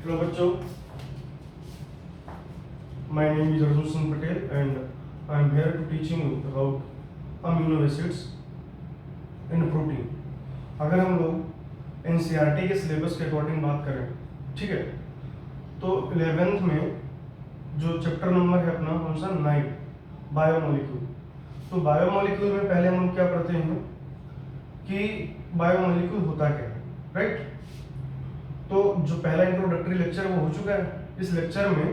Hello बच्चों, my name is Arjun Singh Patel and I am here to teaching you about amino acids and protein. अगर हम लोग NCERT के syllabus के according बात करें, ठीक है, तो 11th में जो चैप्टर नंबर है अपना कौन सा 9 बायोमोलिक्यूल। तो बायोमोलिक्यूल में पहले हम लोग क्या पढ़ते हैं कि बायोमोलिक्यूल होता क्या है, राइट। तो जो पहला इंट्रोडक्टरी लेक्चर वो हो चुका है। इस लेक्चर में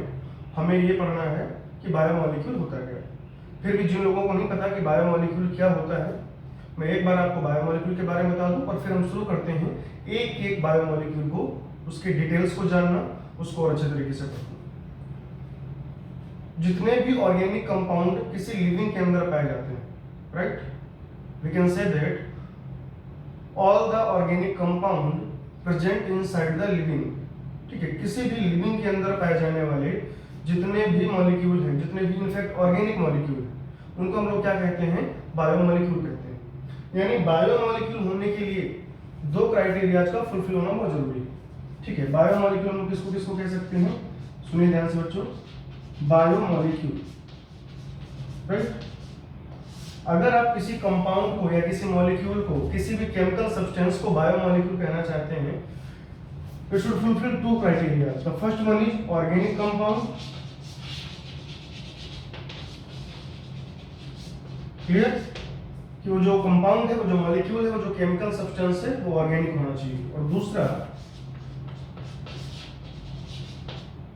हमें ये पढ़ना है कि बायोमोलिक्यूल होता क्या है। फिर भी जिन लोगों को नहीं पता कि बायोमोलिक्यूल क्या होता है, मैं एक बार आपको बायोमोलिक्यूल के बारे में बता दूं और फिर हम शुरू करते हैं एक एक बायोमोलिक्यूल को, उसके डिटेल्स को जानना, उसको और अच्छे तरीके से पढ़ना। जितने भी ऑर्गेनिक कंपाउंड किसी लिविंग के अंदर पाए जाते हैं, right, we can say that all the organic compound present inside the living, ठीक है, किसी भी लिविंग के अंदर पाए जाने वाले जितने भी मॉलिक्यूल हैं, जितने भी इनफैक्ट ऑर्गेनिक मॉलिक्यूल हैं, उनको हम लोग क्या कहते हैं, बायोमोलिक्यूल कहते हैं। यानी बायोमोलिक्यूल होने के लिए दो क्राइटेरियाज का फुलफिल होना बहुत जरूरी है, ठीक है। बायोमोलिक्यूल हम किसको किसको कह सकते हैं, सुनिए ध्यान से बच्चों, बायोमोलिक्यूल, राइट। अगर आप किसी कंपाउंड को या किसी मॉलिक्यूल को, किसी भी केमिकल सब्सटेंस को बायोमोलिक्यूल कहना चाहते हैं, it should fulfill two criteria. The first one is organic compound. Clear? कि वो जो कंपाउंड है, वो जो मॉलिक्यूल है, वो जो केमिकल सब्सटेंस है, वो ऑर्गेनिक होना चाहिए। और दूसरा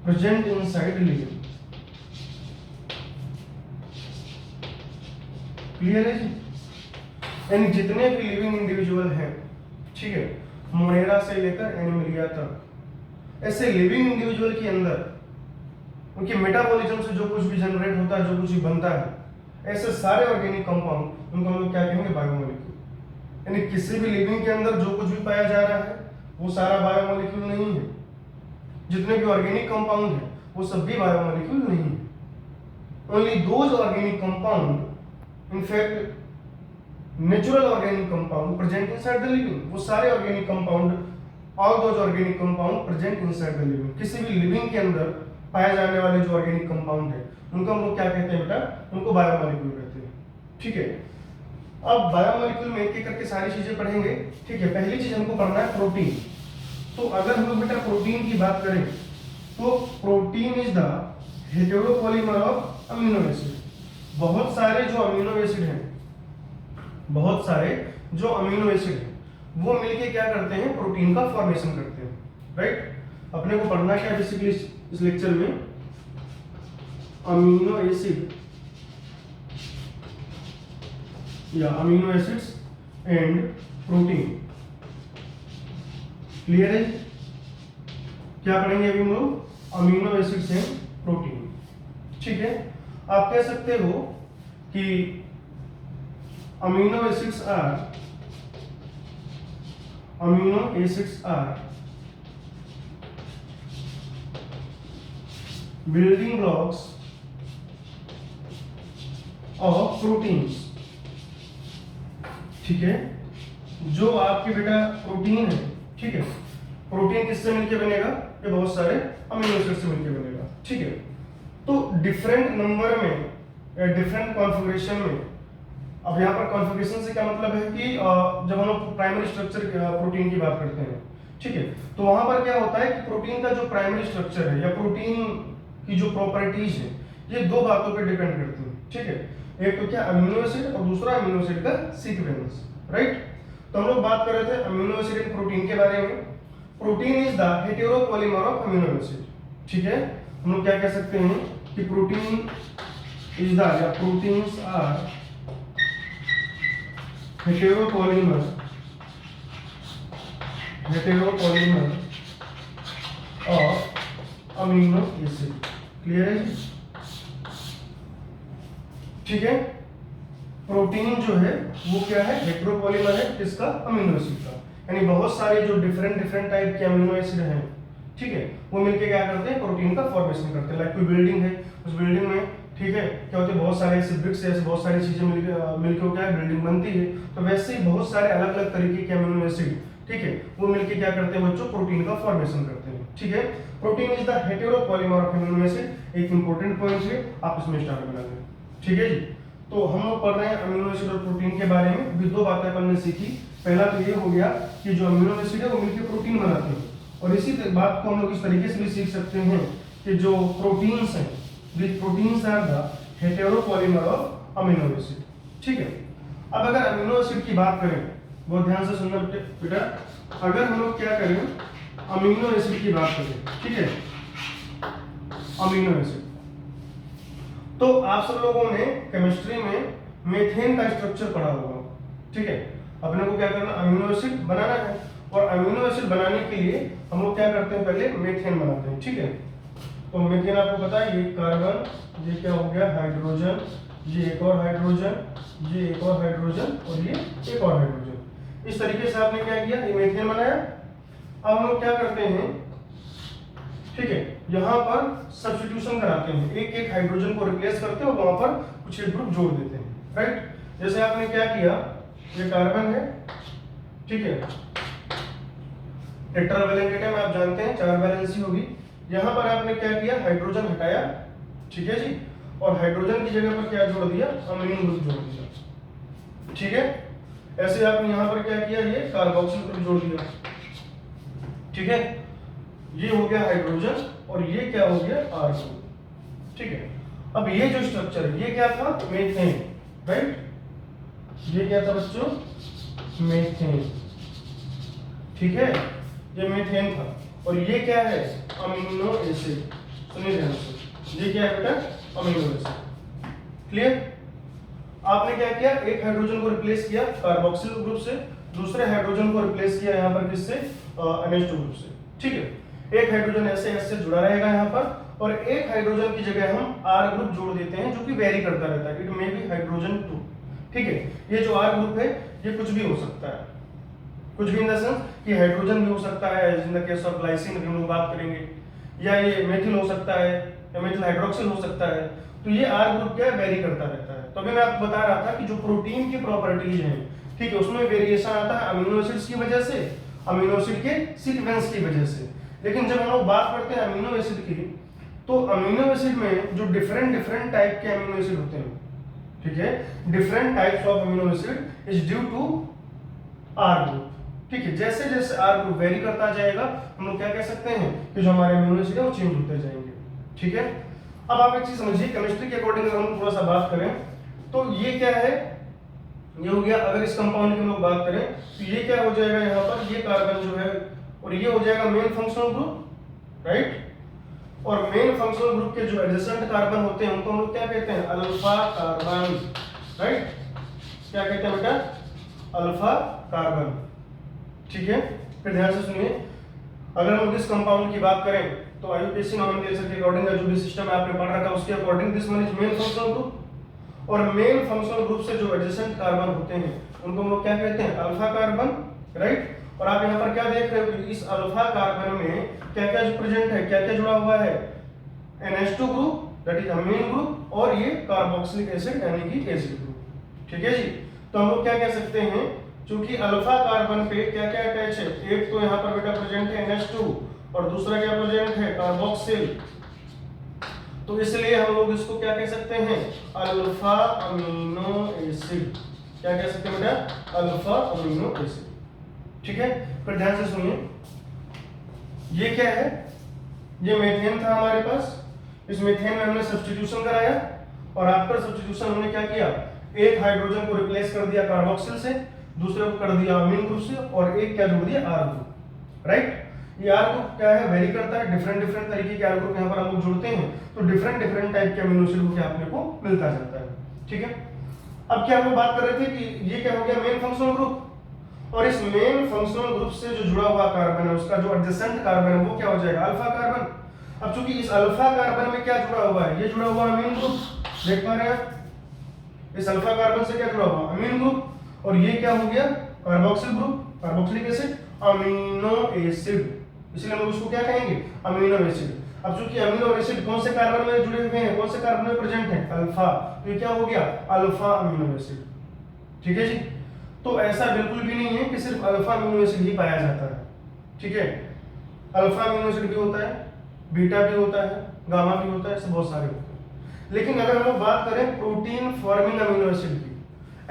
प्रेजेंट इनसाइड लिविंग। क्लियर है जी? यानी जितने भी लिविंग इंडिविजुअल हैं, ठीक है, मोनेरा से लेकर एनिमलिया तक, ऐसे लिविंग इंडिविजुअल के अंदर उनके मेटाबॉलिज्म से जो कुछ भी जनरेट होता है, जो कुछ भी बनता है, ऐसे सारे ऑर्गेनिक कंपाउंड, उनको हम लोग क्या कहेंगे, बायोमोलिक्यूल। यानी किसी भी लिविंग के अंदर जो कुछ भी पाया जा रहा है वो सारा बायोमोलिक्यूल नहीं है। जितने भी ऑर्गेनिक कंपाउंड है वो सब भी बायोमोलिक्यूल नहीं है। Only those organic compound, in fact natural organic compound present inside the living, वो सारे organic compound, all those organic compound present inside the living, किसी भी लिविंग के अंदर पाए जाने वाले जो ऑर्गेनिक कंपाउंड है उनको हम लोग क्या कहते हैं बेटा, उनको बायोमोलिक्यूल कहते हैं, ठीक है। अब बायोमोलिक्यूल में एक एक करके सारी चीजें पढ़ेंगे, ठीक है। पहली चीज हमको पढ़ना है प्रोटीन। तो अगर हम लोग बेटा प्रोटीन की बात करें तो protein is the heteropolymer of amino acid. बहुत सारे जो अमीनो एसिड हैं, बहुत सारे जो अमीनो एसिड हैं, वो मिलके क्या करते हैं, प्रोटीन का फॉर्मेशन करते हैं, राइट। अपने को पढ़ना क्या बेसिकली इस लेक्चर में, अमीनो एसिड या amino acids and protein. Clear है? क्या पढ़ेंगे अभी हम लोग, अमीनो एसिड्स एंड प्रोटीन, ठीक है। आप कह सकते हो कि amino acids are building blocks of proteins, ठीक है। जो आपके बेटा प्रोटीन है, ठीक है, प्रोटीन किससे मिलके बनेगा, ये बहुत सारे अमीनो एसिड से मिलके बनेगा, ठीक है। तो डिफरेंट नंबर में या डिफरेंट कॉन्फ़िगरेशन में, अब यहाँ पर कॉन्फ़िगरेशन से क्या मतलब है कि जब हम लोग प्राइमरी स्ट्रक्चर प्रोटीन की बात करते हैं, ठीक है, तो वहां पर क्या होता है कि प्रोटीन का जो प्राइमरी स्ट्रक्चर है या प्रोटीन की जो प्रॉपर्टीज है, ये दो बातों पे डिपेंड करती है, ठीक है। एक तो क्या, अमीनो एसिड, और दूसरा अमीनो एसिड का सीक्वेंस, राइट। तो हम लोग बात कर रहे थे अमीनो एसिड एंड प्रोटीन के बारे में। Protein is the heteropolymer of amino acid, ठीक है। हम लोग क्या कह सकते हैं कि प्रोटीन इज द, या proteins are heteropolymer of amino acid। Clear है जी? ठीक है। प्रोटीन जो है वो क्या है, हेटेरोपॉलीमर है, किसका, अमीनो एसिड का। यानी बहुत सारे जो डिफरेंट डिफरेंट टाइप के अमीनो एसिड हैं, ठीक है, वो मिलके क्या करते हैं, प्रोटीन का फॉर्मेशन करते हैं। लाइक कोई बिल्डिंग है, उस बिल्डिंग में ठीक है, क्या होते हैं बहुत सारे ऐसे ब्रिक्स ऐसे बहुत सारी चीजें मिलकर क्या है बिल्डिंग बनती है। तो वैसे ही बहुत सारे अलग अलग तरीके के अमीनो एसिड, ठीक है, वो मिलके क्या करते हैं बच्चों, प्रोटीन का फॉर्मेशन करते हैं। ठीक है, protein is the heteropolymer of amino acid, एक इंपॉर्टेंट पॉइंट है, आप इसमें स्टार्ट बना लें। ठीक है जी, तो हम लोग पढ़ रहे हैं अमीनो एसिड और प्रोटीन के बारे में। भी दो बातें अपन ने सीखी। पहला तो ये हो गया कि जो अमीनो एसिड है वो मिलकर प्रोटीन बनाते हैं, और इसी बात को हम लोग इस तरीके से भी सीख सकते हैं कि जो प्रोटीन्स हैं, these proteins are the heteropolymer of amino acid। ठीक है, अब अगर अमीनो एसिड की बात करें, बहुत ध्यान से सुनना बेटा, अगर हम लोग क्या करें अमीनो एसिड की बात करें, ठीक है, अमीनो एसिड, तो आप सब लोगों ने केमिस्ट्री में मीथेन का स्ट्रक्चर पढ़ा होगा। ठीक है, अपने को क्या करना, अमीनो एसिड बनाना है, और अमीनो एसिड बनाने के लिए हम लोग क्या करते हैं, पहले मीथेन बनाते हैं। ठीक है, तो मीथेन आपको पता है, ये कार्बन, ये क्या हो गया हाइड्रोजन, ये एक और हाइड्रोजन, ये एक और हाइड्रोजन, और ये एक और हाइड्रोजन। इस तरीके से आपने क्या किया, ये मीथेन बनाया। अब हम लोग क्या करते हैं, ठीक है, यहाँ पर सब्स्टिट्यूशन कराते हैं, एक एक हाइड्रोजन को रिप्लेस करते हैं और वहां पर कुछ एक ग्रुप जोड़ देते हैं। राइट, जैसे आपने क्या किया, ये कार्बन है, ठीक है, टेट्रावैलेंट एटम आप जानते हैं, 4 वैलेंसी होगी। यहाँ पर आपने क्या किया, हाइड्रोजन हटाया, ठीक है जी, और हाइड्रोजन की जगह पर क्या जोड़ दिया, अमीनो ग्रुप जोड़ दिया। ठीक है, ऐसे आपने यहाँ पर क्या किया, ये कार्बोक्सिल ग्रुप जोड़ दिया। ठीक है, ये हो गया हाइड्रोजन, और ये क्या हो गया, आर ग्रुप। ठीक है, अब ये जो स्ट्रक्चर है, ये क्या था, मीथेन। राइट, ये क्या था बच्चों, मीथेन। ठीक है, ये मीथेन था, और ये क्या है, अमीनो एसिड। सुनिए ध्यान से, ये क्या है बेटा, अमीनो एसिड। क्लियर, आपने क्या किया, एक हाइड्रोजन को रिप्लेस किया कार्बोक्सिल ग्रुप से, दूसरे हाइड्रोजन को रिप्लेस किया यहाँ पर किससे, NH2 ग्रुप से। ठीक है, एक हाइड्रोजन ऐसे ऐसे जुड़ा रहेगा यहाँ पर, और एक हाइड्रोजन की जगह हम R ग्रुप जोड़ देते हैं, जो कि वेरी करता रहता है, इट मे बी हाइड्रोजन 2। ठीक है, ये जो R ग्रुप है ये कुछ भी हो सकता है, कुछ भी इन द सेंस कि हाइड्रोजन भी हो सकता है, इन द केस ऑफ ग्लाइसिन हम लोग बात करेंगे, या ये मेथिल हो सकता है, या मेथिल हाइड्रोक्सिल हो सकता है। तो ये R ग्रुप क्या है, वेरी करता रहता है। तो अभी मैं आपको बता रहा था कि जो प्रोटीन की प्रॉपर्टीज हैं, ठीक है, उसमें वेरिएशन आता है अमीनो एसिड्स की वजह से, अमीनो एसिड के सीक्वेंस की वजह से। लेकिन जब हम लोग बात करते हैं अमीनो एसिड की, तो अमीनो एसिड में जो डिफरेंट डिफरेंट टाइप के अमीनो एसिड होते हैं, ठीक है, different types of amino acid is due to R group. ठीक है, जैसे जैसे R ग्रुप वेरी करता जाएगा, हम लोग क्या कह सकते हैं कि जो हमारे अमीनो एसिड है वो चेंज होते जाएंगे। ठीक है, अब आप एक चीज समझिए, केमिस्ट्री के अकॉर्डिंग अगर हम थोड़ा सा बात करें, तो ये क्या है, ये हो गया, अगर इस कंपाउंड की हम लोग बात करें तो ये क्या हो जाएगा, यहाँ पर ये कार्बन जो है, और ये हो जाएगा मेन फंक्शनल ग्रुप। राइट, और मेन फंक्शनल ग्रुप के जो एडजेसेंट कार्बन होते हैं उनको हम लोग क्या कहते हैं, अल्फा कार्बन। राइट, क्या कहते हैं बेटा, अल्फा कार्बन। ठीक है, फिर ध्यान से सुनिए, अगर हम इस कंपाउंड की बात करें तो आईयूपीएसी नॉमेनक्लेचर के अकॉर्डिंग जो भी सिस्टम आपने पढ़ रखा है उसके according this one is main functional group, और मेन फंक्शनल ग्रुप से जो एडजेसेंट कार्बन होते हैं उनको हम लोग क्या कहते हैं, अल्फा कार्बन। राइट, और आप यहाँ पर क्या देख रहे हो कि इस अल्फा कार्बन में क्या क्या प्रेजेंट है, क्या क्या जुड़ा हुआ है, NH2 group that is amine group, और ये कार्बोक्सिलिक एसिड यानी कि एसिड ग्रुप। ठीक है जी, तो हम लोग क्या कह सकते हैं, क्योंकि अल्फा कार्बन पे क्या क्या अटैच है, एक तो यहाँ पर बेटा प्रेजेंट है NH2, और दूसरा क्या प्रेजेंट है, कार्बोक्सिल। तो इसलिए हम लोग इसको क्या कह सकते हैं, अल्फा अमीनो एसिड। क्या कह सकते हैं बेटा, अल्फा अमीनो एसिड। ठीक है, फिर ध्यान से सुनिए, ये क्या है, ये मीथेन था हमारे पास, इस मीथेन में हमने सब्स्टिट्यूशन कराया, और आफ्टर सब्स्टिट्यूशन हमने क्या किया, एक हाइड्रोजन को रिप्लेस कर दिया कार्बोक्सिल से, दूसरे को कर दिया अमीन ग्रुप से, और एक क्या जोड़ दिया, R ग्रुप। राइट, ये R ग्रुप क्या है, वेरी करता है, डिफरेंट डिफरेंट तरीके के R ग्रुप यहाँ पर हम लोग जोड़ते हैं, तो डिफरेंट डिफरेंट टाइप के अमीनो एसिड को अपने को मिलता जाता है। ठीक है, अब क्या हम लोग बात कर रहे थे कि ये क्या हो गया, मेन फंक्शनल ग्रुप, और इस मेन फंक्शनल ग्रुप से जो जुड़ा हुआ कार्बन है उसका जो एडजेसेंट कार्बन है वो क्या हो जाएगा, अल्फा कार्बन। अब चूंकि इस अल्फा कार्बन में क्या जुड़ा हुआ है, ये जुड़ा हुआ अमीन ग्रुप, देख पा रहे हैं, इस अल्फा कार्बन से क्या जुड़ा हुआ, अमीन ग्रुप, और ये क्या हो गया, carboxyl group, carboxylic acid, amino acid, इसलिए हम लोग उसको क्या कहेंगे, अमीनो एसिड। अब चूंकि अमीनो एसिड कौन से कार्बन में जुड़े हुए हैं, कौन से कार्बन में प्रेजेंट है, अल्फा, तो ये क्या हो गया, अल्फा अमीनो एसिड। ठीक है जी। तो ऐसा बिल्कुल भी नहीं है कि सिर्फ अल्फा अमीनो एसिड ही पाया जाता है। ठीक है, अल्फा अमीनो एसिड भी होता है, बीटा भी होता है, गामा भी होता है, ऐसे बहुत सारे होते हैं। लेकिन अगर हम लोग बात करें प्रोटीन फॉर्मिंग अमीनो एसिड की,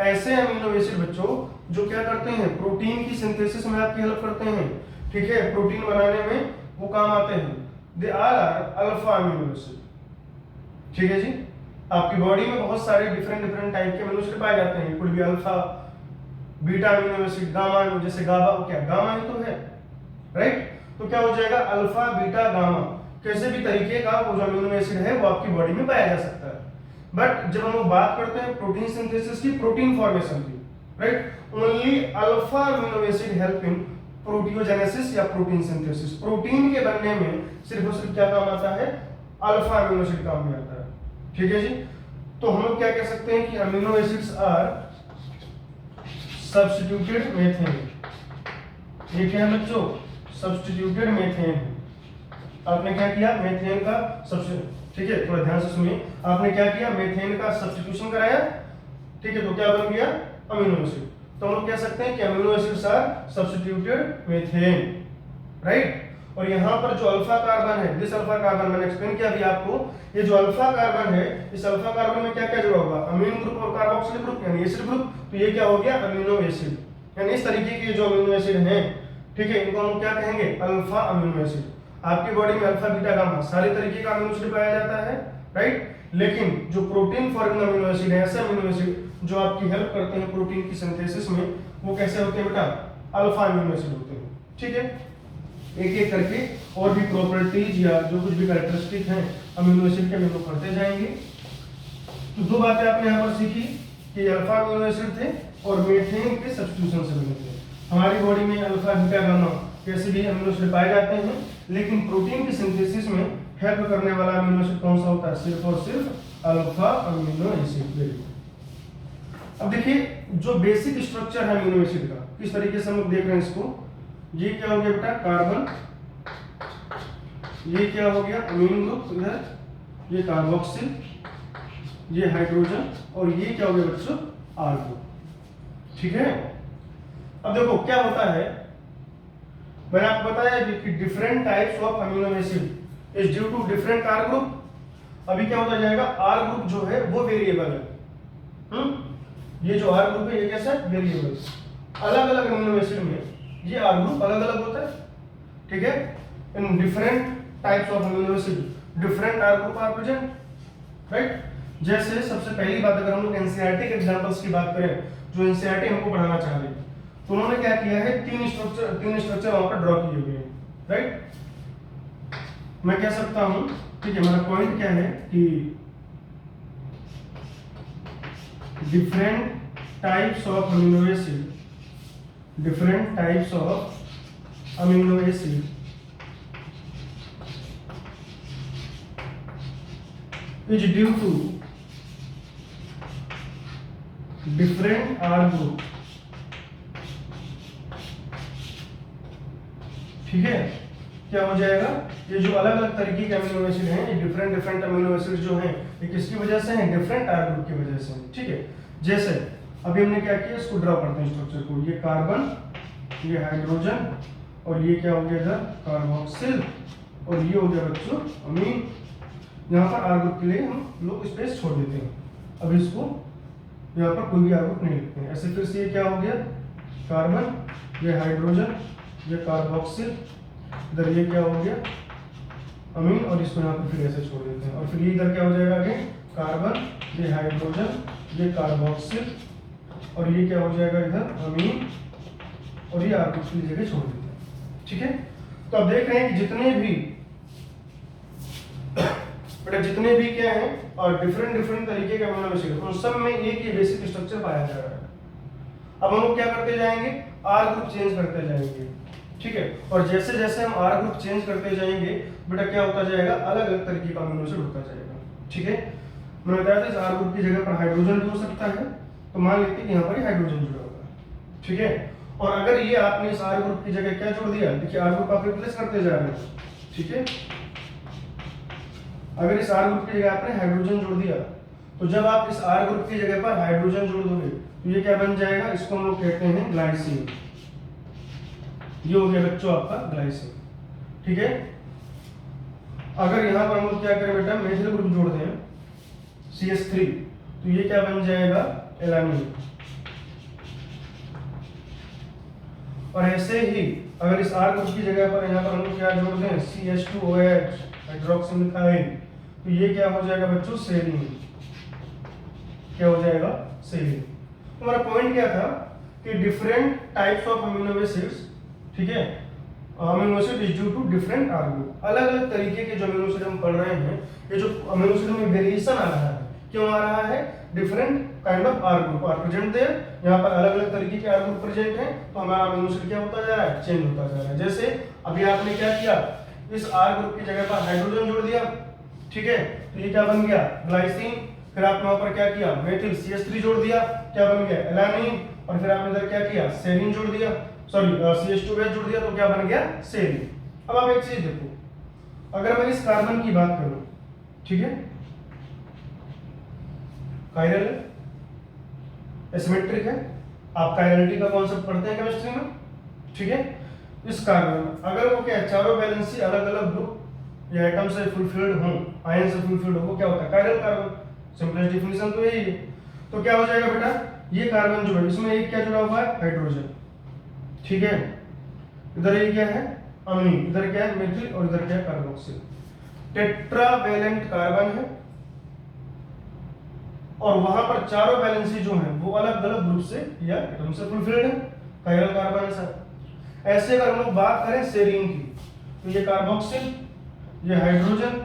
ऐसे अमीनो एसिड बच्चों जो क्या करते हैं, प्रोटीन की सिंथेसिस में आपकी हेल्प करते हैं। ठीक है, प्रोटीन बनाने में वो काम आते हैं, they are alpha amino acid. ठीक है जी। आपकी बॉडी में बहुत सारे डिफरेंट टाइप के अमीनो एसिड पाए जाते हैं, कुछ भी alpha, beta amino acid, gamma, जैसे गामा, क्या गामा ही तो है, राइट। तो क्या हो जाएगा, अल्फा, बीटा, गामा, कैसे भी तरीके का वो जो अमीनो एसिड है वो आपकी बॉडी में पाया जा सकता है। बट जब हम लोग बात करते हैं प्रोटीन सिंथेसिस की, प्रोटीन फॉर्मेशन की, right, only alpha amino acid help in proteogenesis या प्रोटीन सिंथेसिस। प्रोटीन के बनने में सिर्फ और सिर्फ क्या काम आता है, अल्फा अमीनो एसिड काम में आता है। ठीक है जी। तो हम लोग क्या कह सकते हैं कि amino acids are substituted methane. ये क्या है बच्चों, सब्स्टिट्यूटेड मेथेन। आपने क्या किया, मेथेन का सब्स्टिट्यूट, ठीक है, थोड़ा ध्यान से सुनिए, आपने क्या किया, मेथेन का सब्स्टिट्यूशन कराया। ठीक है, तो क्या बन गया, अमीनो एसिड। तो हम लोग कह सकते हैं कि amino acids are substituted methane, right. और यहाँ पर जो अल्फा कार्बन है, दिस अल्फा कार्बन, मैंने एक्सप्लेन किया अभी आपको, ये जो अल्फा कार्बन है, इस अल्फा कार्बन में क्या क्या जुड़ा होगा, अमीन ग्रुप और कार्बोक्सिल ग्रुप यानी एसिड ग्रुप। तो ये क्या हो गया, अमीनो एसिड। यानी इस तरीके के जो अमीनो एसिड हैं, ठीक है, इनको हम क्या कहेंगे, अल्फा अमीनो एसिड। आपकी बॉडी में अल्फा, बीटा, गामा सारे तरीके का अमीनो एसिड पाया जाता है, राइट। लेकिन जो प्रोटीन फॉर्मिंग अमीनो एसिड है, ऐसे अमीनो एसिड जो आपकी हेल्प करते हैं प्रोटीन की सिंथेसिस में, वो कैसे होते हैं बेटा, अल्फा अमीनो एसिड होते हैं। ठीक है, एक एक करके और भी प्रॉपर्टीज या जो कुछ भी कैरेक्टरिस्टिक हैं अमीनो एसिड के, हम लोग पढ़ते जाएंगे। तो दो बातें आपने यहाँ पर सीखी कि अल्फा अमीनो एसिड थे और मेथेन के सब्स्टिट्यूशन से बने थे। हमारी बॉडी में अल्फा, बीटा, गामा कैसे भी अमीनो एसिड पाए जाते हैं, लेकिन प्रोटीन की सिंथेसिस में हेल्प करने वाला अमीनो एसिड कौन सा होता है, सिर्फ और सिर्फ अल्फा अमीनो एसिड। अब देखिए जो बेसिक स्ट्रक्चर है अमीनो एसिड का, किस तरीके से हम लोग देख रहे हैं इसको। ये क्या हो गया बेटा, कार्बन, ये क्या हो गया, अमीन ग्रुप, इधर ये कार्बोक्सिल, ये हाइड्रोजन, और ये क्या हो गया बच्चों, आर ग्रुप। ठीक है। अब देखो क्या होता है, मैंने आपको बताया कि different types of amino acid is due to different R group. अभी क्या होता जाएगा, आर ग्रुप जो है वो वेरिएबल है। ये जो आर ग्रुप है ये कैसा है, वेरिएबल। अलग अलग अमीनो एसिड में ये आर ग्रुप अलग अलग होता है। ठीक है, in different types of amino acid different R group are present, right. जैसे सबसे पहली बात अगर हम लोग एनसीईआरटी के एग्जांपल्स की बात करें, जो एनसीईआरटी हमको पढ़ाना चाह रही है, तो उन्होंने क्या किया है, तीन स्ट्रक्चर वहां पर ड्रॉ किए हुए हैं, राइट। मैं कह सकता हूं, ठीक है, मेरा पॉइंट क्या है कि different types of amino acid, different types of amino acid is due to different R group। ठीक है, क्या हो जाएगा, ये जो अलग अलग तरीके के अमीनो एसिड हैं, ये डिफरेंट अमीनो एसिड जो हैं, ये किसकी वजह से हैं, डिफरेंट आर ग्रुप की वजह से। ठीक है, जैसे अभी हमने क्या किया, इसको ड्रॉ करते हैं स्ट्रक्चर को। ये कार्बन, ये हाइड्रोजन, और ये क्या हो गया इधर, कार्बोक्सिल, और ये हो गया बच्चों अमीन। यहाँ पर आर ग्रुप के लिए हम लोग स्पेस छोड़ देते हैं, अब इसको यहाँ पर कोई भी आर ग्रुप नहीं लिखते हैं। ऐसे फिर से ये क्या हो गया, कार्बन, ये हाइड्रोजन, ये कार्बोक्सिल, इधर ये क्या हो गया अमीन, और इसको यहाँ पर फिर ऐसे छोड़ देते हैं। और फिर ये इधर क्या हो जाएगा, आगे कार्बन, ये हाइड्रोजन, ये कार्बोक्सिल, और ये क्या हो जाएगा इधर अमीन, और ये आर ग्रुप की जगह छोड़ देते हैं। ठीक है, तो अब देख रहे हैं कि जितने भी बेटा जितने भी क्या हैं और डिफरेंट तरीके के अमीनो एसिड, उन सब में एक ही बेसिक स्ट्रक्चर पाया जा रहा है। अब हम लोग क्या करते जाएंगे, आर ग्रुप चेंज करते जाएंगे। ठीक है, और जैसे जैसे हम आर ग्रुप चेंज करते जाएंगे बेटा क्या होता जाएगा, अलग अलग तरीके का अमीनो एसिड होता जाएगा। ठीक है, मैंने बताया था इस आर ग्रुप की जगह पर हाइड्रोजन भी हो सकता है, तो मान लेते हैं कि यहाँ पर हाइड्रोजन जुड़ा होगा। ठीक है, और अगर ये आपने इस आर ग्रुप की जगह क्या जोड़ दिया, देखिए आर ग्रुप आप रिप्लेस करते जा रहे हैं। ठीक है, अगर इस R ग्रुप की जगह आपने हाइड्रोजन जोड़ दिया, तो जब आप इस R ग्रुप की जगह पर हाइड्रोजन जोड़ दोगे तो ये क्या बन जाएगा, इसको हम लोग कहते हैं ग्लाइसिन। ये हो गया बच्चों आपका ग्लाइसिन, ठीक है। अगर यहाँ पर हम लोग क्या करें बेटा, मेथिल ग्रुप जोड़ दें CH3, तो ये क्या बन जाएगा, एलानिन। और ऐसे ही अगर इस R ग्रुप की जगह पर यहाँ पर हम लोग क्या जोड़ दें, CH2OH हाइड्रोक्सी मिथाइल, तो ये क्या हो जाएगा बच्चों, सेरीन। क्या हो जाएगा, सेरीन। तो हमारा पॉइंट क्या था कि different types of amino acids, ठीक है, amino acid is due to different R group. अलग अलग तरीके के जो अमीनो एसिड हम पढ़ रहे हैं, ये जो अमीनो एसिड में वेरिएशन आ रहा है, क्यों आ रहा है, different kind of R group are present there. यहाँ पर अलग अलग तरीके के R ग्रुप प्रेजेंट हैं, तो हमारा अमीनो एसिड क्या होता जा रहा है, चेंज होता जा रहा है। जैसे अभी आपने क्या किया, इस R ग्रुप की जगह पर हाइड्रोजन जोड़ दिया, ठीक है, तो ये क्या बन गया, ग्लाइसिन। फिर आपने वहां पर क्या किया, मेथिल CH3 जोड़ दिया, क्या बन गया, एलानिन। और फिर आपने इधर क्या किया, सेरीन जोड़ दिया, सॉरी CH2OH जोड़ दिया, तो क्या बन गया, सेरीन। अब आप एक चीज देखो, अगर मैं इस कार्बन की बात करूं, ठीक है, कायरल एसिमेट्रिक है, आप कायरलिटी का कॉन्सेप्ट पढ़ते हैं केमिस्ट्री में, ठीक है। इस कार्बन अगर वो क्या है, चारों वैलेंसी अलग अलग ग्रुप या एटम से फुलफिल्ड हो, आयन से फुलफिल्ड हो, वो क्या होता है, कायरल कार्बन। सिंपलेस्ट डिफिनेशन तो यही है। तो क्या हो जाएगा बेटा, ये कार्बन जो है इसमें एक क्या जुड़ा हुआ है, हाइड्रोजन, ठीक है। इधर ये क्या है, अमीन, इधर क्या है, मेथिल, और इधर क्या है, कार्बोक्सिल। टेट्रावेलेंट कार्बन है, और वहां पर चारों वैलेंसी जो है वो अलग अलग ग्रुप से या एटम से फुलफिल्ड है, कायरल कार्बन है सर। ऐसे अगर हम लोग बात करें सेरीन की, तो ये कार्बोक्सिल, ये हाइड्रोजन,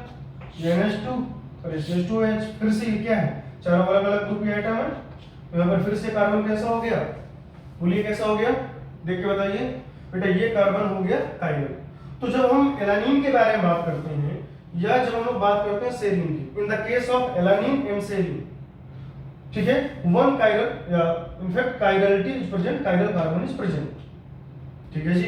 ये NH2 और ये CH2OH। फिर से ये क्या है, चारों अलग अलग ग्रुप के आइटम है। तो यहाँ पर फिर से कार्बन कैसा हो गया, बोलिए कैसा हो गया, देख के बताइए बेटा, ये कार्बन हो गया कायरल। तो जब हम एलानिन के बारे में बात करते हैं, या जब हम लोग बात करते हैं सेरीन की, in the case of alanine and serine, ठीक है, वन कायरल या in fact chirality is present, chiral carbon is present, ठीक है जी।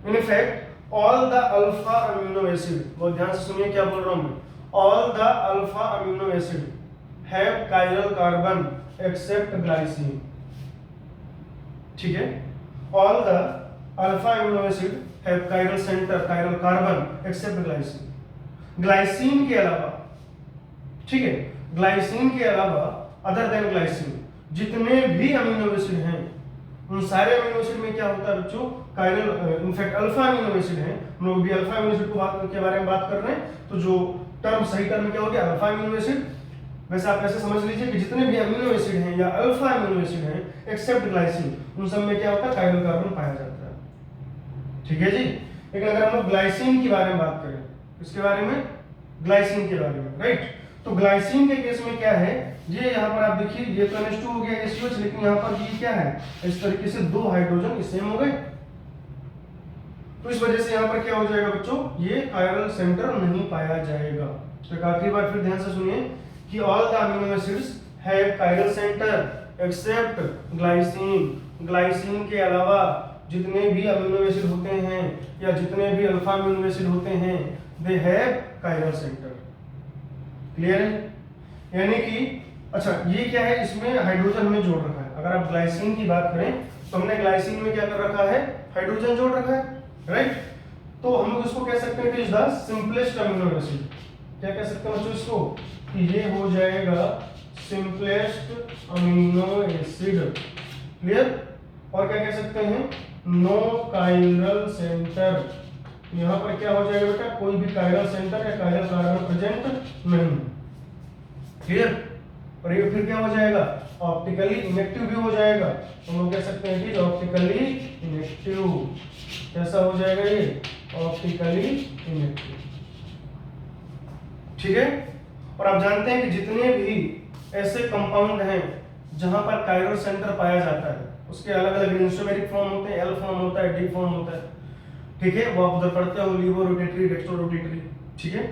In effect all the alpha amino acid, बहुत ध्यान से सुनिए क्या बोल रहा हूं मैं, all the alpha amino acid have chiral carbon except glycine, ठीक है। All the alpha amino acid have chiral centre, chiral carbon except glycine. Glycine के अलावा, ठीक है, ग्लाइसिन के अलावा अदर देन ग्लाइसिन जितने भी अमीनो एसिड हैं, उन सारे अमीनो एसिड में क्या होता है बच्चों, chiral, in fact alpha amino acid हैं, हम लोग भी अल्फा अमीनो एसिड के बारे में बात कर रहे हैं, तो जो टर्म सही टर्म क्या हो गया, अल्फा अमीनो एसिड। वैसे आप ऐसे समझ लीजिए कि जितने भी अमीनो एसिड हैं या अल्फा अमीनो एसिड हैं एक्सेप्ट ग्लाइसिन, उन सब में क्या होता है, कायरल कार्बन पाया जाता है, ठीक है जी। लेकिन अगर हम लोग ग्लाइसिन के बारे में बात करें, इसके बारे में, ग्लाइसिन के बारे में, राइट, तो ग्लाइसिन के केस में क्या है, ये यहाँ पर आप देखिए, ये तो NH2 हो गया SOH, लेकिन यहाँ पर ये क्या है, इस तरीके से दो हाइड्रोजन सेम हो गए, तो इस वजह से यहाँ पर क्या हो जाएगा बच्चों, ये कायरल सेंटर नहीं पाया जाएगा। तो एक आखिरी बार फिर ध्यान से सुनिए कि all the amino acids have chiral center except glycine. Glycine के अलावा जितने भी अमीनो एसिड होते हैं या जितने भी अल्फा अमीनो एसिड होते हैं, they have chiral centre. Clear है, यानी कि अच्छा ये क्या है, इसमें हाइड्रोजन में जोड़ रखा है। अगर आप ग्लाइसिन की बात करें तो हमने ग्लाइसिन में क्या कर रखा है, हाइड्रोजन जोड़ रखा है, राइट। तो हम लोग इसको कह सकते हैं कि is the simplest amino acid. क्या कह सकते हैं बच्चों इसको, कि ये हो जाएगा सिंपलेस्ट अमीनो एसिड। क्लियर, और क्या कह सकते हैं, नो कायरल सेंटर। यहाँ पर क्या हो जाएगा बेटा, कोई भी कायरल सेंटर या कायरल कार्बन प्रेजेंट नहीं। क्लियर, और ये फिर क्या हो जाएगा, ऑप्टिकली इनेक्टिव भी हो जाएगा। हम लोग कह सकते हैं कि ऑप्टिकली इनेक्टिव। कैसा हो जाएगा ये, ऑप्टिकली इनेक्टिव, ठीक है। और आप जानते हैं कि जितने भी ऐसे कंपाउंड हैं जहां पर कायरल सेंटर पाया जाता है, उसके अलग अलग एंसोमेरिक फॉर्म होते हैं, एल फॉर्म होता है, डी फॉर्म होता है, ठीक है, वो आप उधर पढ़ते हो, लीवो रोटेटरी, डेक्स्ट्रो रोटेटरी, ठीक है।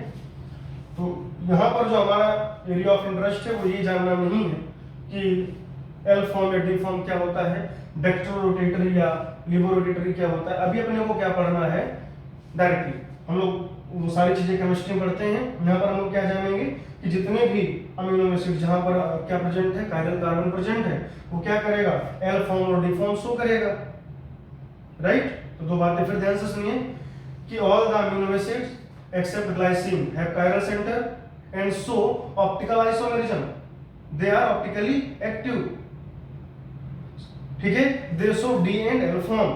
तो यहाँ पर जो हमारा एरिया ऑफ इंटरेस्ट है वो ये जानना नहीं है कि एल फॉर्म या डी फॉर्म क्या होता है, डेक्स्ट्रो रोटेटरी या लीवो रोटेटरी क्या होता है। अभी अपने को क्या पढ़ना है, डायरेक्टली हम लोग वो सारी चीजें केमिस्ट्री में पढ़ते हैं। यहाँ पर हम लोग क्या जानेंगे कि जितने भी अमीनो एसिड जहाँ पर क्या प्रेजेंट है, कायरल कार्बन प्रेजेंट है, वो क्या करेगा, एल फॉर्म और डी फॉर्म शो करेगा, राइट। तो दो बातें फिर ध्यान से सुनिए कि all the amino acids except glycine have chiral center and show optical isomerism, they are optically active, ठीक है, they show D and L form,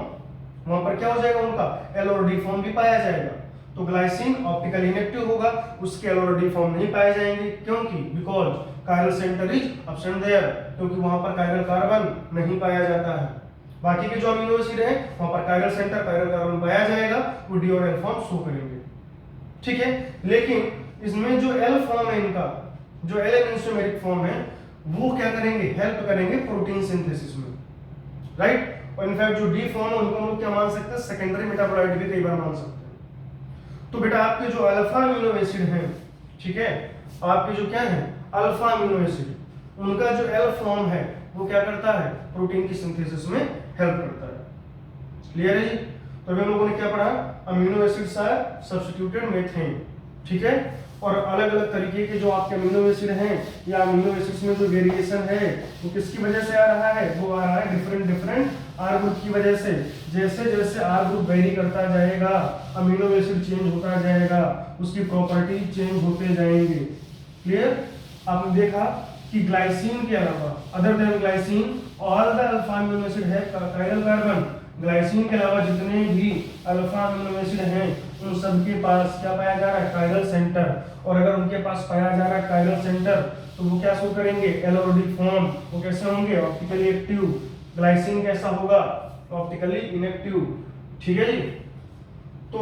वहां पर क्या हो जाएगा, उनका एल और डी फॉर्म भी पाया जाएगा। तो ग्लाइसिन ऑप्टिकली इनएक्टिव होगा, उसके एल और डी फॉर्म नहीं पाए जाएंगे, क्योंकि because chiral center is absent there, क्योंकि वहां पर कायरल कार्बन नहीं पाया जाता है। बाकी के जो अमीनो एसिड है वहां पर कायरल सेंटर कायरल कार्बन पाया जाएगा, वो डी और एल फॉर्म शो करेंगे, ठीक है। लेकिन इसमें जो एल फॉर्म है इनका, जो एल एंसोमेरिक फॉर्म है, वो क्या करेंगे, हेल्प करेंगे प्रोटीन सिंथेसिस में, राइट। और इनफैक्ट जो डी फॉर्म है उनको हम लोग क्या मान सकते हैं, सेकेंडरी मेटाबोलाइट भी कई बार मान सकते हैं। तो बेटा आपके जो अल्फा अमीनो एसिड हैं, ठीक है, आपके जो क्या है अल्फा अमीनो एसिड, उनका जो एल फॉर्म है वो क्या करता है, प्रोटीन की सिंथेसिस में हेल्प करता है। क्लियर है जी। तो अभी हम लोगों ने क्या पढ़ा, amino acids are substituted methane, ठीक है। और अलग अलग तरीके के जो आपके अमीनो एसिड हैं या अमीनो एसिड्स में जो वेरिएशन है वो किसकी वजह से आ रहा है, वो आ रहा है डिफरेंट आर ग्रुप की वजह से। जैसे जैसे आर ग्रुप वेरी करता जाएगा, अमीनो एसिड चेंज होता जाएगा, उसकी प्रॉपर्टी चेंज होते जाएंगे। क्लियर। आपने देखा कि ग्लाइसिन के अलावा, other than glycine, all the alpha amino acid है कायरल कार्बन। ग्लाइसिन के अलावा जितने भी अल्फा अमीनो एसिड हैं उन सबके पास क्या पाया जा रहा है, कायरल सेंटर। और अगर उनके पास पाया जा रहा है कायरल सेंटर, तो वो क्या शो करेंगे, एल और डी फॉर्म। वो कैसे होंगे, ऑप्टिकली एक्टिव। ग्लाइसिन कैसा होगा, ऑप्टिकली इनएक्टिव, ठीक है जी। तो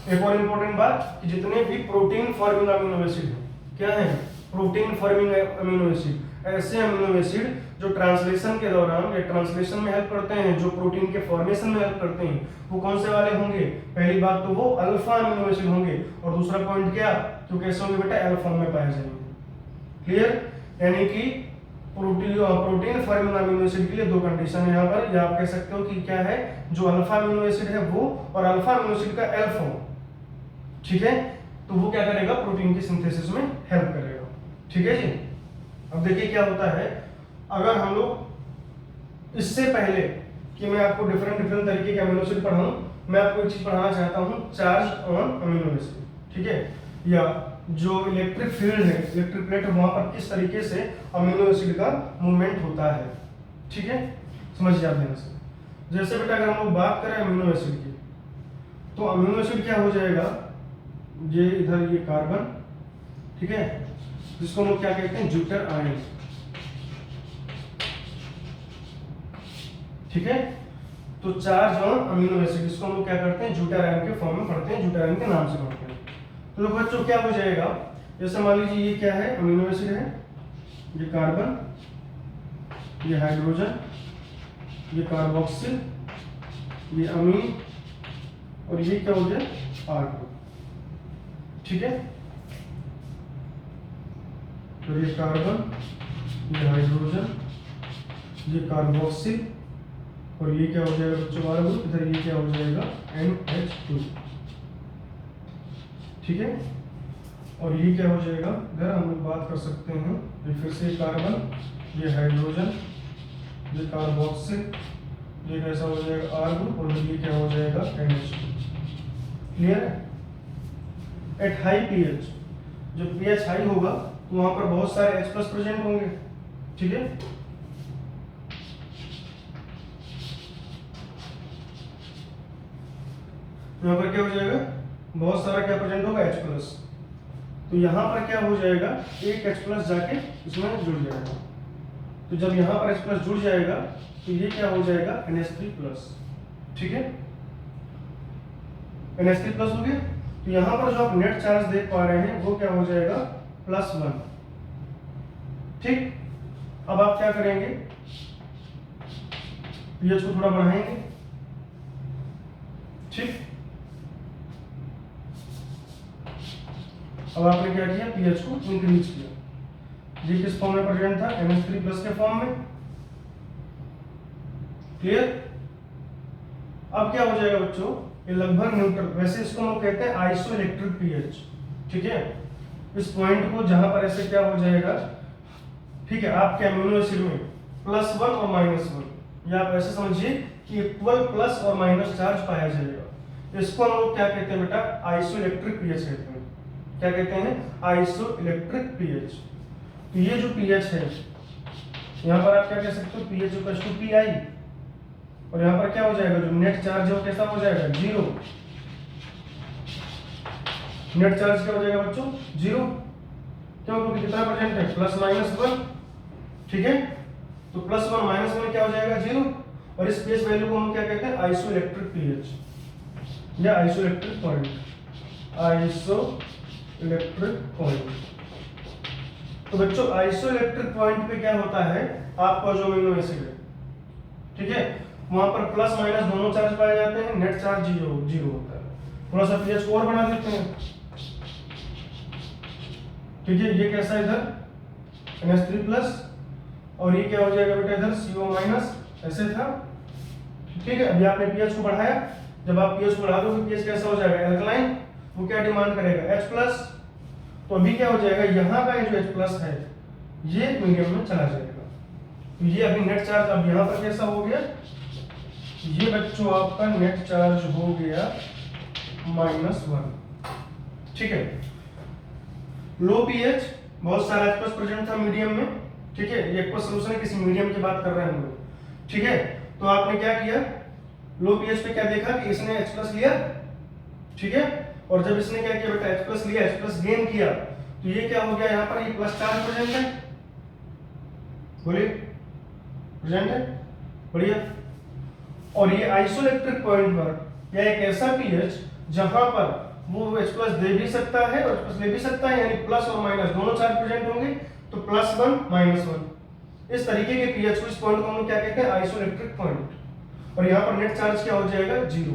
एक और इंपॉर्टेंट बात कि जितने भी प्रोटीन फॉर्मिंग अमीनो एसिड हैं, क्या है, प्रोटीन फॉर्मिंग अमीनो एसिड, ऐसे अमीनो एसिड जो ट्रांसलेशन के दौरान या ट्रांसलेशन में हेल्प करते हैं, जो प्रोटीन के फॉर्मेशन में हेल्प करते हैं, वो कौन से वाले होंगे, पहली बात तो वो अल्फा अमीनो एसिड होंगे, और दूसरा पॉइंट क्या, तो कैसे होंगे बेटा, एल फॉर्म में पाए जाएंगे। क्लियर। यानी कि प्रोटीन फॉर्मिंग अमीनो एसिड के लिए दो कंडीशन है यहाँ पर, या आप कह सकते हो कि क्या है, जो अल्फा अमीनो एसिड है वो, और अल्फा अमीनो एसिड का एल फॉर्म, ठीक है, तो वो क्या करेगा, प्रोटीन की सिंथेसिस में हेल्प करेगा, ठीक है जी। अब देखिए क्या होता है, अगर हम लोग इससे पहले कि मैं आपको डिफरेंट तरीके के अमीनो एसिड पढ़ाऊं, मैं आपको एक चीज पढ़ाना चाहता हूं, चार्ज ऑन अमीनो एसिड, ठीक है, या जो इलेक्ट्रिक फील्ड है, इलेक्ट्रिक प्लेट, वहां पर किस तरीके से अमीनो एसिड का मूवमेंट होता है, ठीक है, समझिए आप ध्यान से। जैसे बेटा अगर हम लोग बात करें अमीनो एसिड की, तो अमीनो एसिड क्या हो जाएगा, ये इधर ये कार्बन, ठीक है, जिसको हम लोग क्या कहते हैं, ज्यूटर आयन, ठीक है। तो चार्ज ऑन अमीनो एसिड, इसको हम लोग क्या करते हैं, ज्यूटर आयन के फॉर्म में पढ़ते हैं, ज्यूटर आयन के नाम से पढ़ते हैं। तो देखो बच्चों क्या हो जाएगा, जैसे मान लीजिए ये क्या है, अमीनो एसिड है, ये कार्बन, ये हाइड्रोजन, ये कार्बोक्सिल, ये अमीन, और ये क्या हो गया, आर ग्रुप, ठीक है। तो ये कार्बन, ये हाइड्रोजन, ये कार्बोक्सिल, और ये क्या हो जाएगा बच्चों, आर ग्रुप, इधर ये क्या हो जाएगा, NH2, ठीक है। और ये क्या हो जाएगा, इधर हम लोग बात कर सकते हैं, ये फिर से कार्बन, ये हाइड्रोजन, ये कार्बोक्सिल, ये कैसा हो जाएगा, आर ग्रुप, और ये क्या हो जाएगा, NH2। क्लियर है। एट हाई पीएच, जब पीएच हाई होगा तो वहां पर बहुत सारे H+ प्रेजेंट होंगे, ठीक है। यहाँ पर क्या हो जाएगा, बहुत सारा क्या प्रेजेंट होगा, H+। तो यहाँ पर क्या हो जाएगा, एक H+ जाके इसमें जुड़ जाएगा। तो जब यहाँ पर H+ जुड़ जाएगा तो ये क्या हो जाएगा, NH3+, ठीक है, NH3+ हो गया। तो यहाँ पर जो आप नेट चार्ज देख पा रहे हैं वो क्या हो जाएगा, +1, ठीक। अब आप क्या करेंगे, पीएच को थोड़ा बढ़ाएंगे, ठीक। अब आपने क्या किया, पीएच को इंक्रीज किया। ये किस फॉर्म में प्रेजेंट था, NH3+ के फॉर्म में। क्लियर। अब क्या हो जाएगा बच्चों, ये लगभग न्यूट्रल, वैसे इसको हम कहते हैं आइसोइलेक्ट्रिक पीएच, ठीक है। इस पॉइंट को जहां पर ऐसे क्या हो जाएगा, ठीक है, आपके अमीनो एसिड में +1 और -1, या आप ऐसे समझिए कि इक्वल प्लस और माइनस चार्ज पाया जाएगा। इसको हम लोग क्या कहते हैं बेटा, आइसोइलेक्ट्रिक पीएच कहते हैं। क्या कहते हैं, आइसोइलेक्ट्रिक पीएच। तो ये जो पीएच है, यहाँ पर आप क्या कह सकते हो, pH equals to P I, और यहाँ पर क्या हो जाएगा, जो नेट चार्ज है वो कैसा हो जाएगा, 0। नेट चार्ज क्या हो जाएगा बच्चों, 0। क्यों, क्योंकि कितना प्रेजेंट है, +-1, ठीक है। तो +1 -1 क्या हो जाएगा, 0। और इस पीएच वैल्यू को हम क्या कहते हैं, आइसोइलेक्ट्रिक पीएच या आइसोइलेक्ट्रिक पॉइंट, आइसोइलेक्ट्रिक पॉइंट। तो बच्चों आइसोइलेक्ट्रिक पॉइंट पे क्या होता है, आपका जो अमीनो एसिड है, ठीक है, वहां पर प्लस माइनस दोनों चार्ज पाए जाते हैं, नेट चार्ज 0 होता है। थोड़ा सा पीएच को और बढ़ा देते हैं, ठीक है। ये कैसा इधर NH3+, और ये क्या हो जाएगा बेटा इधर CO-, ऐसे था, ठीक है। अभी आपने पीएच को बढ़ाया, जब आप पीएच को बढ़ा दोगे पीएच कैसा हो जाएगा, एल्कलाइन, वो क्या डिमांड करेगा, H+। तो अभी क्या हो जाएगा, यहाँ का जो H+ है ये मीडियम में चला जाएगा। तो ये अभी नेट चार्ज अब यहाँ पर कैसा हो गया, ये बच्चों आपका नेट चार्ज हो गया -1, ठीक है। लो पीएच, बहुत सारा H+ प्रेजेंट था मीडियम में, ठीक है। ये एक्वस सॉल्यूशन है, किसी मीडियम की बात कर रहे हैं हम लोग, ठीक है। तो आपने क्या किया, लो पीएच पे क्या देखा कि इसने H+ लिया, ठीक है, और जब इसने क्या किया बेटा H+ लिया, H+ गेन किया, तो ये क्या हो गया, यहाँ पर ये प्लस चार्ज प्रेजेंट है, बोलिए प्रेजेंट है, बढ़िया। और ये आइसोइलेक्ट्रिक पॉइंट पर या एक ऐसा पीएच जहां पर वो H+ दे भी सकता है और H+ ले भी सकता है, यानी प्लस और माइनस दोनों चार्ज प्रेजेंट होंगे, तो +1 -1, इस तरीके के पीएच को, इस पॉइंट को हम क्या कहते हैं, आइसोइलेक्ट्रिक पॉइंट। और यहाँ पर नेट चार्ज क्या हो जाएगा, 0।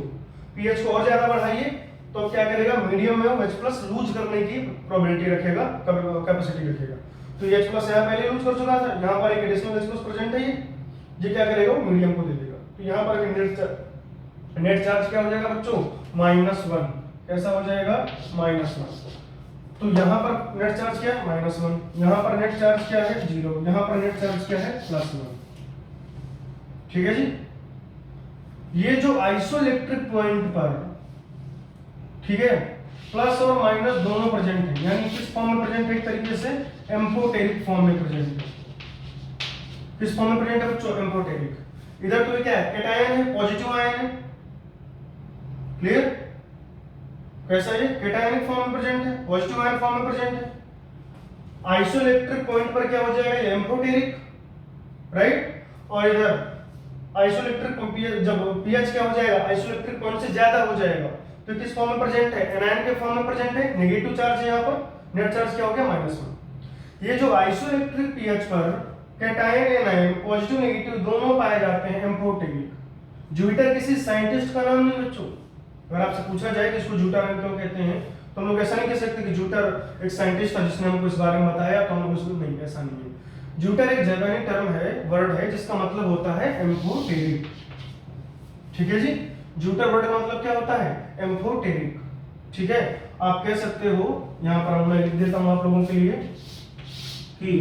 पीएच को और ज्यादा बढ़ाइए तो क्या करेगा, मीडियम में वो H+ लूज करने की प्रोबेबिलिटी रखेगा, कैपेसिटी रखेगा। तो ये H+ यहाँ पहले लूज कर चुका था, यहाँ पर एक एडिशनल H+ प्रेजेंट है, ये क्या करेगा, मीडियम को दे देगा। तो यहाँ पर नेट चार्ज क्या हो जाएगा बच्चों, -1, कैसा हो जाएगा, -1। तो यहाँ पर नेट चार्ज क्या है, -1, यहाँ पर नेट चार्ज क्या है, 0, यहाँ पर नेट चार्ज क्या है, +1, ठीक है जी। ये जो आइसोइलेक्ट्रिक पॉइंट पर, ठीक है, प्लस और माइनस दोनों प्रेजेंट है, यानी किस फॉर्म में प्रेजेंट है, एक तरीके से एम्फोटेरिक फॉर्म में प्रेजेंट है। किस फॉर्म में प्रेजेंट है बच्चों, एम्फोटेरिक। इधर तो क्या है, कैटायन है, पॉजिटिव आयन है, क्लियर। कैसा ये कैटायनिक फॉर्म में प्रेजेंट है, पॉजिटिव आयन फॉर्म में प्रेजेंट है। आइसोइलेक्ट्रिक पॉइंट पर क्या हो जाएगा, ये एम्फोटेरिक, राइट। और इधर आइसोइलेक्ट्रिक जब पीएच क्या हो जाएगा, आइसोइलेक्ट्रिक पॉइंट से ज्यादा हो जाएगा, तो किस फॉर्म में प्रेजेंट है, एनायन के फॉर्म में प्रेजेंट है, नेगेटिव चार्ज है यहाँ पर, नेट चार्ज क्या हो गया, -1। ये जो आइसोइलेक्ट्रिक पीएच पर कैटायन एनायन पॉजिटिव नेगेटिव दोनों पाए जाते हैं, एम्फोटेरिक। ज्यूपिटर किसी साइंटिस्ट का नाम नहीं बच्चों। अगर आपसे पूछा जाए कि इसको ज्यूपिटर क्यों कहते हैं, तो हम लोग ऐसा नहीं कह सकते कि ज्यूपिटर एक साइंटिस्ट था जिसने हमको इस बारे में बताया, तो हम लोग उसको नहीं, ऐसा नहीं है। ज्यूपिटर एक जापानी टर्म है, वर्ड है, जिसका मतलब होता है एम्फोटेरिक, ठीक है जी। ज्यूपिटर वर्ड का मतलब क्या होता है, एम्फोटेरिक, ठीक है। आप कह सकते हो, यहाँ पर मैं लिख देता हूं आप लोगों के लिए कि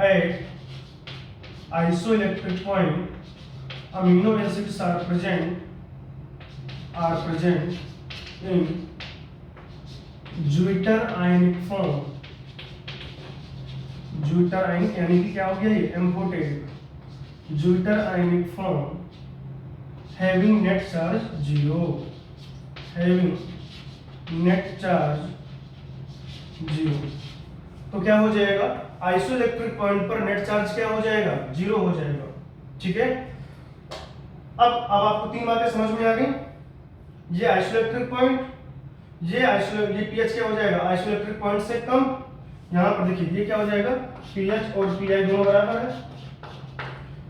at isoelectric point amino acids are present in zwitter ionic form. Zwitter ionic यानी कि क्या हो गया, ये amphoteric. Zwitter ionic form having net charge 0, having net charge 0। तो क्या हो जाएगा, आइसोइलेक्ट्रिक पॉइंट पर नेट चार्ज क्या हो जाएगा, 0 हो जाएगा, ठीक है। अब आपको तीन बातें समझ में आ गई। ये आइसोइलेक्ट्रिक पॉइंट, ये पीएच क्या हो जाएगा, आइसोइलेक्ट्रिक पॉइंट से कम। यहाँ पर देखिए ये क्या हो जाएगा, पीएच और पीआई दोनों बराबर है।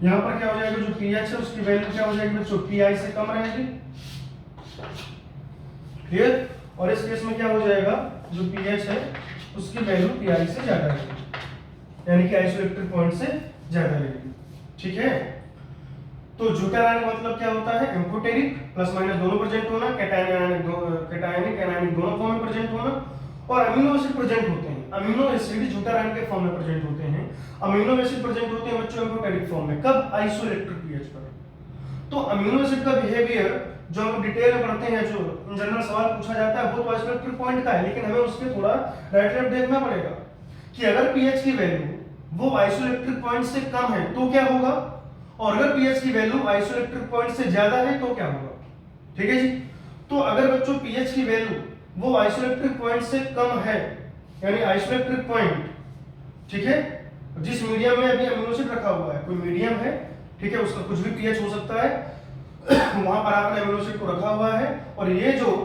यहाँ पर क्या हो जाएगा, जो पीएच है उसकी वैल्यू क्या हो जाएगी बच्चों, पीआई से कम रहेगी, क्लियर। और इस केस में क्या हो जाएगा, जो पीएच है उसकी वैल्यू पीआई से ज्यादा रहेगी, यानी कि आइसोइलेक्ट्रिक पॉइंट से ज्यादा रहेगी, ठीक है। तो ज्यूटेरायन मतलब क्या होता है, एम्फोटेरिक प्लस माइनस दोनों प्रेजेंट होना, कैटायनिक एनायनिक दोनों फॉर्म में प्रेजेंट होना, और अमीनो एसिड प्रेजेंट होते हैं। अमीनो एसिड ज्यूटेरायन के फॉर्म में प्रेजेंट होते हैं। अमीनो एसिड प्रेजेंट होते हैं बच्चों एम्फोटेरिक फॉर्म में, कब, आइसोइलेक्ट्रिक पीएच पर। तो अमीनो एसिड का बिहेवियर जो हम डिटेल में पढ़ते हैं, जो इन जनरल सवाल पूछा जाता है वो तो आइसोइलेक्ट्रिक पॉइंट का है, लेकिन हमें उसके थोड़ा राइट लेफ्ट देखना पड़ेगा कि अगर पीएच की वैल्यू वो आइसोइलेक्ट्रिक पॉइंट से कम है तो क्या होगा, और अगर पीएच की वैल्यू आइसोइलेक्ट्रिक पॉइंट से ज्यादा है तो क्या होगा। ठीक है जी। तो अगर बच्चों पीएच की वैल्यू वो आइसोइलेक्ट्रिक पॉइंट से कम है, यानी आइसोइलेक्ट्रिक पॉइंट, ठीक है, जिस मीडियम में अभी अमीनो एसिड रखा हुआ है, कोई मीडियम है, ठीक है, उसका कुछ भी पीएच हो सकता है, वहां पर आपने अमीनो एसिड को रखा हुआ है, और ये जो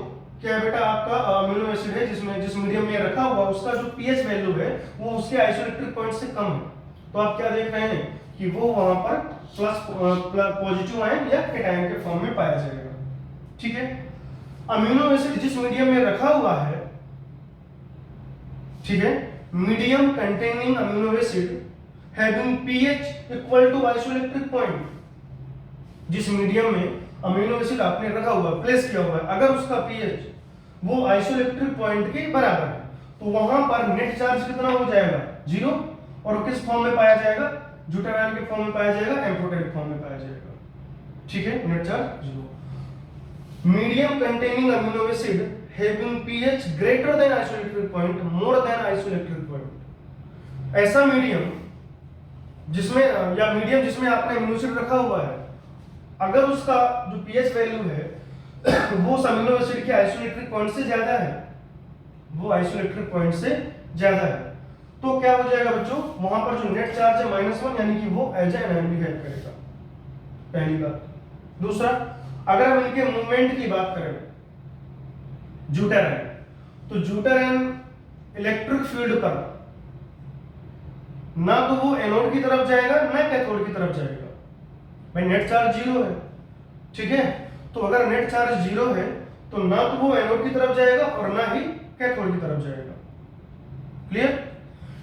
क्या है बेटा आपका अमीनो एसिड है जिसमें जिस मीडियम में रखा हुआ उसका जो पीएच वैल्यू है वो उसके आइसोइलेक्ट्रिक पॉइंट से कम है, तो आप क्या देख रहे हैं कि वो वहां पर प्लस पॉजिटिव आयन या कैटायन के फॉर्म में पाया जाएगा। ठीक है। अमीनो एसिड जिस मीडियम में रखा हुआ है, ठीक है, medium containing amino acid having pH equal to isoelectric point, जिस मीडियम में अमीनो एसिड आपने रखा हुआ प्लेस किया हुआ है, अगर उसका पीएच वो आइसोइलेक्ट्रिक पॉइंट के बराबर है तो वहां पर नेट चार्ज कितना हो जाएगा, 0, और किस फॉर्म में पाया जाएगा, ज्यूटेरायन के फॉर्म में पाया जाएगा, एम्फोटेरिक फॉर्म में पाया जाएगा। ठीक है, net charge 0। Medium containing amino acid having pH greater than isoelectric point more than isoelectric point, ऐसा मीडियम जिसमें या मीडियम जिसमें आपने अमीनो एसिड रखा हुआ है, अगर उसका जो पीएच वैल्यू है वो उस अमीनो एसिड के आइसोइलेक्ट्रिक पॉइंट से ज्यादा है, वो आइसोइलेक्ट्रिक पॉइंट से ज्यादा है, तो क्या हो जाएगा बच्चों, वहां पर जो नेट चार्ज है -1, यानी कि वो एज एनायन बिहेव करेगा, पहली बात। दूसरा, अगर हम इनके मूवमेंट की बात करें ज्यूटेरायन, तो ज्यूटेरायन इलेक्ट्रिक फील्ड पर ना तो वो एनोड की तरफ जाएगा ना कैथोड की तरफ जाएगा, भाई नेट चार्ज 0 है, ठीक है, तो अगर नेट चार्ज 0 है तो ना तो वो एनोड की तरफ जाएगा और ना ही कैथोड की तरफ जाएगा। क्लियर।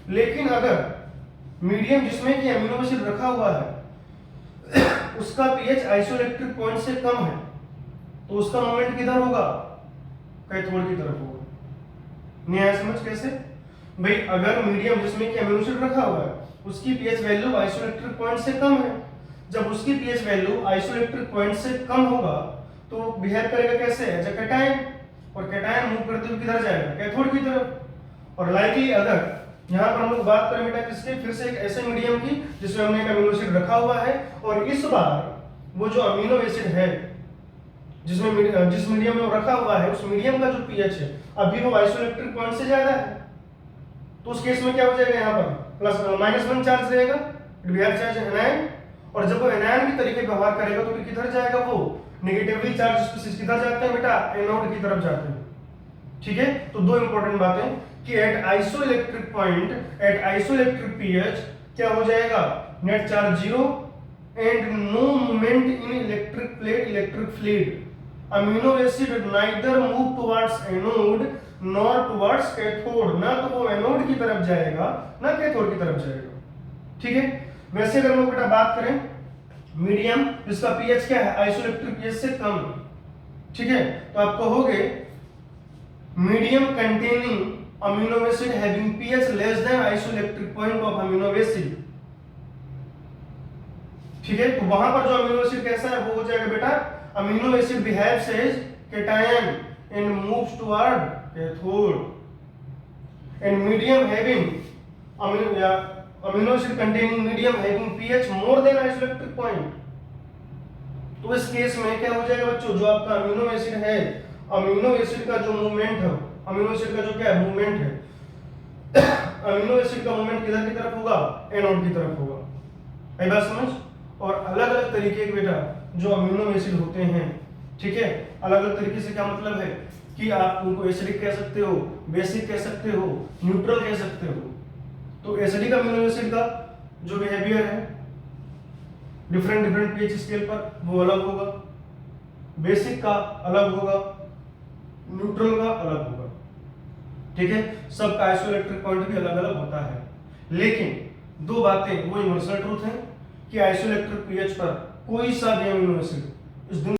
लेकिन अगर मीडियम जिसमें कि अमीनो एसिड रखा हुआ है उसका पीएच आइसोइलेक्ट्रिक पॉइंट से कम है तो उसका मोमेंट किधर होगा, कैथोड की तरफ होगा। नहीं आया समझ कैसे, भाई अगर मीडियम जिसमें कि अमीनो एसिड रखा हुआ है उसकी पीएच वैल्यू आइसोइलेक्ट्रिक पॉइंट से कम है, जब उसकी पीएच वैल्यू आइसोइलेक्ट्रिक पॉइंट से कम होगा तो बिहेव करेगा कैसे, एज अ कैटायन, और कैटायन मूव करते हुए किधर जाएगा, कैथोड की तरफ। और लाइकली अगर यहाँ पर हम लोग बात करें बेटा किसके, फिर से एक ऐसे मीडियम की जिसमें हमने एक अमीनो एसिड रखा हुआ है, और इस बार वो जो अमीनो एसिड है जिसमें जिस मीडियम में वो रखा हुआ है उस मीडियम का जो पीएच है अभी वो आइसोइलेक्ट्रिक पॉइंट से ज्यादा है, तो उस केस में क्या हो जाएगा, यहाँ पर -1 चार्ज रहेगा, इट बिहेव चार्ज एनायन, और जब वो एनायन की तरीके व्यवहार करेगा तो किधर जाएगा, वो नेगेटिवली चार्ज स्पीशीज किधर जाते हैं बेटा, एनोड की तरफ जाते हैं। ठीक है, तो दो इंपॉर्टेंट बातें कि at isoelectric point at isoelectric pH क्या हो जाएगा, net charge 0 and no movement in electric plate electric fluid, amino acid neither move towards anode nor towards cathode, ना तो वो एनोड की तरफ जाएगा ना कैथोड की तरफ जाएगा। ठीक है, वैसे अगर हम लोग बेटा बात करें मीडियम जिसका पीएच क्या है, आइसोइलेक्ट्रिक पीएच से कम, ठीक है, तो आप कहोगे medium containing amino acid having pH less than isoelectric point of amino acid. ठीक है, तो वहां पर जो अमीनो एसिड कैसा है वो हो जाएगा बेटा, amino acid behaves as cation and moves toward cathode, and medium having amino acid containing medium having pH more than isoelectric point. तो इस केस में क्या हो जाएगा बच्चों, जो आपका अमीनो एसिड है, अमीनो एसिड का जो मूवमेंट है, अमीनो एसिड का जो क्या है मूवमेंट है, अमीनो एसिड का मूवमेंट किधर की तरफ होगा, एनोड की तरफ होगा। है बात समझ। और अलग अलग तरीके के बेटा जो अमीनो एसिड होते हैं, ठीक है, अलग अलग तरीके से क्या मतलब है कि आप उनको एसिडिक कह सकते हो, बेसिक कह सकते हो, न्यूट्रल कह सकते हो। तो एसिडिक अमीनो एसिड का जो बिहेवियर है डिफरेंट पीएच स्केल पर वो अलग होगा, बेसिक का अलग होगा, न्यूट्रल का अलग होगा। ठीक है, सबका आइसोइलेक्ट्रिक पॉइंट भी अलग अलग होता है, लेकिन दो बातें वो यूनिवर्सल ट्रूथ है कि आइसोइलेक्ट्रिक पीएच पर कोई सा भी अमीनो एसिड इस दुनिया